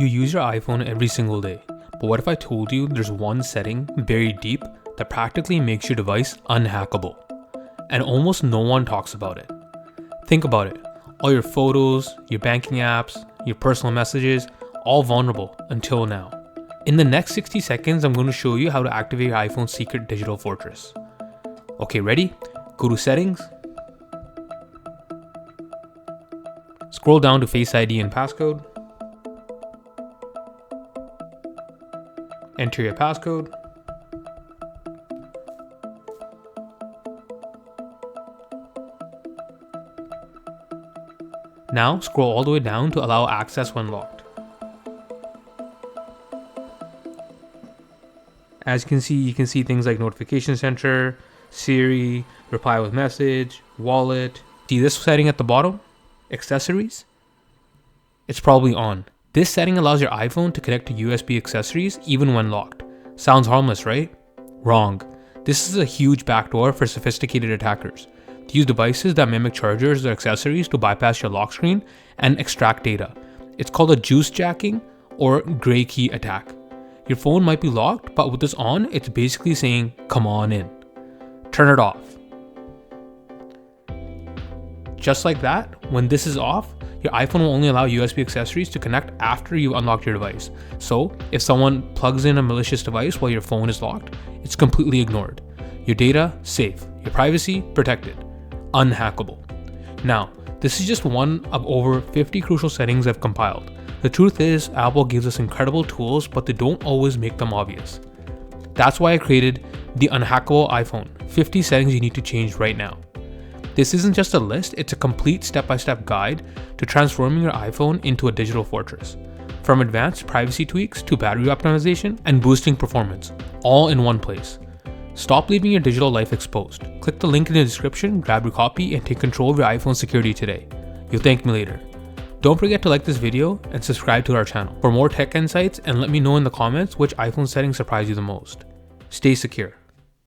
You use your iPhone every single day, but what if I told you there's one setting buried deep that practically makes your device unhackable? And almost no one talks about it. Think about it. All your photos, your banking apps, your personal messages, all vulnerable until now. In the next 60 seconds, I'm going to show you how to activate your iPhone's secret digital fortress. Okay, ready? Go to Settings. Scroll down to Face ID and passcode. Enter your passcode. Now scroll all the way down to allow access when locked. As you can see things like Notification Center, Siri, Reply with Message, Wallet. See this setting at the bottom? Accessories? It's probably on. This setting allows your iPhone to connect to USB accessories even when locked. Sounds harmless, right? Wrong. This is a huge backdoor for sophisticated attackers to use devices that mimic chargers or accessories to bypass your lock screen and extract data. It's called a juice jacking or gray key attack. Your phone might be locked, but with this on, it's basically saying, come on in. Turn it off. Just like that, when this is off, your iPhone will only allow USB accessories to connect after you've unlocked your device. So, if someone plugs in a malicious device while your phone is locked, it's completely ignored. Your data, safe. Your privacy, protected. Unhackable. Now, this is just one of over 50 crucial settings I've compiled. The truth is, Apple gives us incredible tools, but they don't always make them obvious. That's why I created the Unhackable iPhone, 50 settings you need to change right now. This isn't just a list, it's a complete step-by-step guide to transforming your iPhone into a digital fortress. From advanced privacy tweaks to battery optimization and boosting performance, all in one place. Stop leaving your digital life exposed. Click the link in the description, grab your copy, and take control of your iPhone security today. You'll thank me later. Don't forget to like this video and subscribe to our channel for more tech insights, and let me know in the comments which iPhone settings surprise you the most. Stay secure.